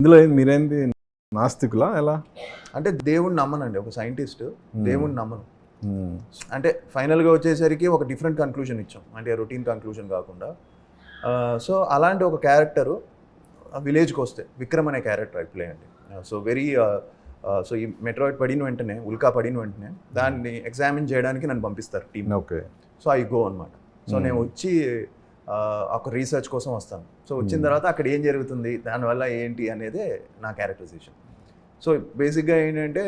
ఇందులో మీరేంటి నాస్తికులా ఎలా? అంటే దేవుణ్ణి నమ్మనండి. ఒక సైంటిస్ట్ దేవుణ్ణి నమ్మను. అంటే ఫైనల్గా వచ్చేసరికి ఒక డిఫరెంట్ కన్క్లూజన్ ఇచ్చాం, అంటే రొటీన్ కన్క్లూజన్ కాకుండా. సో అలాంటి ఒక క్యారెక్టరు విలేజ్కి వస్తే విక్రమ్ అనే క్యారెక్టర్ ప్లే అండి. సో సో ఈ మెట్రాయిడ్ పడిన వెంటనే, ఉల్కా పడిన వెంటనే దాన్ని ఎగ్జామిన్ చేయడానికి నన్ను పంపిస్తారు team. Okay. So I go అనమాట. సో నేను వచ్చి ఒక రీసెర్చ్ కోసం వస్తాను. సో వచ్చిన తర్వాత అక్కడ ఏం జరుగుతుంది, దానివల్ల ఏంటి అనేదే నా క్యారెక్టరైజేషన్. సో బేసిక్గా ఏంటంటే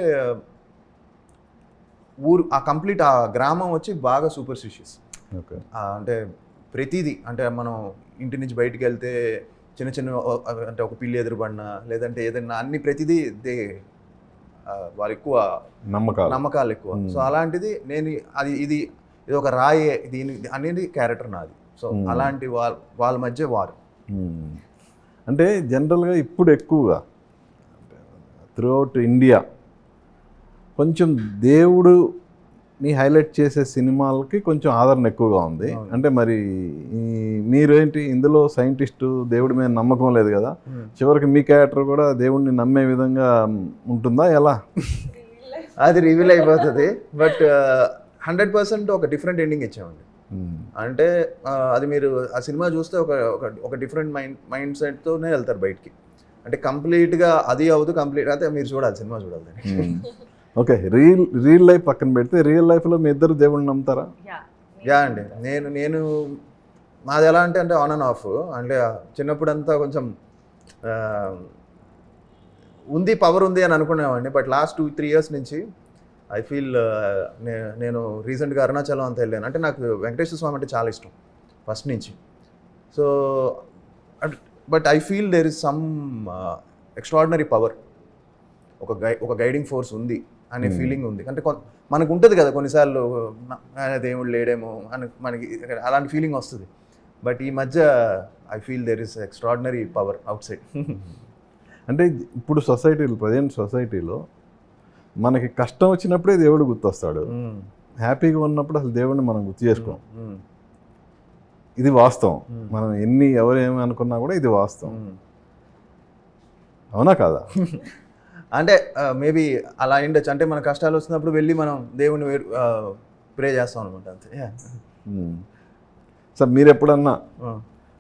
కంప్లీట్ ఆ గ్రామం వచ్చి బాగా సూపర్స్టిషియస్. ఓకే. అంటే ప్రతిదీ, అంటే మనం ఇంటి నుంచి బయటికి వెళ్తే చిన్న చిన్న అంటే ఒక పిల్లి ఎదురుపడినా లేదంటే ఏదైనా అన్ని ప్రతిదీ వాళ్ళు ఎక్కువ నమ్మకాలు ఎక్కువ. సో అలాంటిది నేను ఇది ఒక రాయే దీని అనేది క్యారెక్టర్ నాది. సో అలాంటి వాళ్ళ మధ్య వారు. అంటే జనరల్గా ఇప్పుడు ఎక్కువగా త్రూఅవుట్ ఇండియా కొంచెం దేవుడుని హైలైట్ చేసే సినిమాలకి కొంచెం ఆదరణ ఎక్కువగా ఉంది. అంటే మరి మీరేంటి ఇందులో సైంటిస్టు దేవుడి మీద నమ్మకం లేదు కదా, చివరికి మీ క్యారెక్టర్ కూడా దేవుడిని నమ్మే విధంగా ఉంటుందా ఎలా? అది రివీల్ అయిపోతుంది. బట్ 100% ఒక డిఫరెంట్ ఎండింగ్ ఇచ్చామండి. అంటే అది మీరు ఆ సినిమా చూస్తే ఒక డిఫరెంట్ మైండ్ సెట్తోనే వెళ్తారు బయటికి. అంటే కంప్లీట్గా అది అవుతూ కంప్లీట్ అయితే మీరు చూడాలి, సినిమా చూడాలి. ఓకే. రియల్ లైఫ్ పక్కన పెడితే రియల్ లైఫ్లో మీ ఇద్దరు దేవుడిని నమ్ముతారా? యా అండి. నేను మాది ఎలా అంటే ఆన్ అండ్ ఆఫ్. అంటే చిన్నప్పుడంతా కొంచెం పవర్ ఉంది అని అనుకునేవాడిని. బట్ లాస్ట్ 2-3 years నుంచి ఐ ఫీల్ నేను రీసెంట్గా అరుణాచలం అంతా వెళ్ళాను. అంటే నాకు వెంకటేశ్వర స్వామి అంటే చాలా ఇష్టం ఫస్ట్ నుంచి. So but I feel there is some extraordinary power, ఒక గైడింగ్ ఫోర్స్ ఉంది అనే ఫీలింగ్ ఉంది. అంటే మనకు ఉంటుంది కదా కొన్నిసార్లు దేవుడు లేడేమో అని మనకి అలాంటి ఫీలింగ్ వస్తుంది. బట్ ఈ మధ్య I feel there is extraordinary power outside. అంటే ఇప్పుడు ప్రజెంట్ సొసైటీలో మనకి కష్టం వచ్చినప్పుడే దేవుడు గుర్తొస్తాడు, హ్యాపీగా ఉన్నప్పుడు అసలు దేవుడిని మనం గుర్తు చేసుకోం. ఇది వాస్తవం. మనం ఎవరేమి అనుకున్నా కూడా ఇది వాస్తవం. అవునా కాదా? అంటే మేబీ అలా ఉండొచ్చు. అంటే మన కష్టాలు వచ్చినప్పుడు వెళ్ళి మనం దేవుని ప్రే చేస్తాం అనమాట, అంతే. సార్ మీరు ఎప్పుడన్నా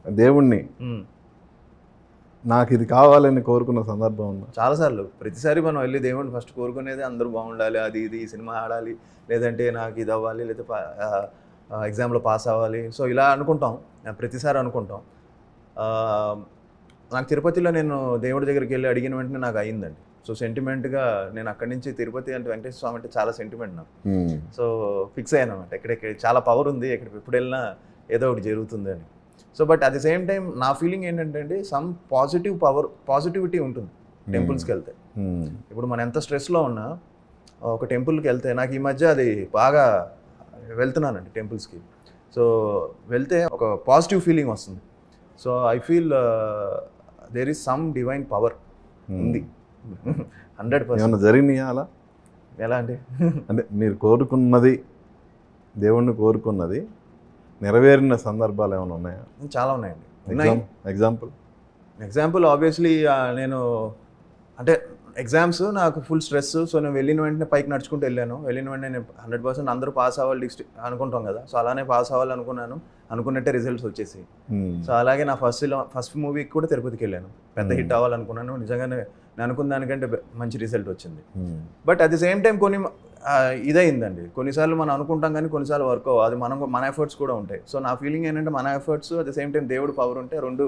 దేవుణ్ణి నాకు ఇది కావాలని కోరుకున్న సందర్భం ఉందా? చాలాసార్లు. ప్రతిసారి మనం వెళ్ళి దేవుడిని ఫస్ట్ కోరుకునేది అందరూ బాగుండాలి, అది ఇది సినిమా ఆడాలి, లేదంటే నాకు ఇది అవ్వాలి, లేదా ఎగ్జామ్లో పాస్ అవ్వాలి. సో ఇలా అనుకుంటాం, ప్రతిసారి అనుకుంటాం. నాకు తిరుపతిలో నేను దేవుడి దగ్గరికి వెళ్ళి అడిగిన వెంటనే నాకు అయ్యిందండి. సో సెంటిమెంట్గా నేను అక్కడి నుంచి తిరుపతి అంటే వెంకటేశ్వర స్వామి అంటే చాలా సెంటిమెంట్ నాకు. సో ఫిక్స్ అయ్యాను అనమాట, ఇక్కడ చాలా పవర్ ఉంది, ఎక్కడికి ఎప్పుడు వెళ్ళినా ఏదో ఒకటి జరుగుతుంది అని. So but at the same time నా ఫీలింగ్ ఏంటంటే అండి, సమ్ పాజిటివిటీ ఉంటుంది టెంపుల్స్కి వెళ్తే. ఇప్పుడు మనం ఎంత స్ట్రెస్లో ఉన్నా ఒక టెంపుల్కి వెళ్తే, నాకు ఈ మధ్య అది బాగా వెళ్తున్నానండి టెంపుల్స్కి. సో వెళ్తే ఒక పాజిటివ్ ఫీలింగ్ వస్తుంది. So I feel there is some divine power ఉంది. 100%. ఏమన్నా జరిగినాయా అలా? ఎలా అండి? అంటే మీరు కోరుకున్నది, దేవుణ్ణి కోరుకున్నది నెరవేరిన సందర్భాలు ఏమైనా ఉన్నాయా? చాలా ఉన్నాయండి. ఎగ్జాంపుల్ ఆబ్వియస్లీ నేను అంటే ఎగ్జామ్స్ నాకు ఫుల్ స్ట్రెస్. సో నేను వెళ్ళిన వెంటనే పైకి నడుచుకుంటూ వెళ్ళాను. వెళ్ళిన వెంటనే నేను 100% అందరూ పాస్ అవ్వాలి అనుకుంటాం కదా. సో అలానే పాస్ అవ్వాలి అనుకున్నట్టే రిజల్ట్స్ వచ్చేసి. సో అలాగే నా ఫస్ట్ మూవీకి కూడా తిరుపతికి వెళ్ళాను. పెద్ద హిట్ అవ్వాలనుకున్నాను. నిజంగానే నేను అనుకున్న దానికంటే మంచి రిజల్ట్ వచ్చింది. But at the same time కొన్ని ఇదైందండి. కొన్నిసార్లు మనం అనుకుంటాం కానీ కొన్నిసార్లు వర్క్ అవ్వదు. అది మన ఎఫర్ట్స్ కూడా ఉంటాయి. సో నా ఫీలింగ్ ఏంటంటే మన efforts at the same time దేవుడు పవర్ ఉంటే రెండు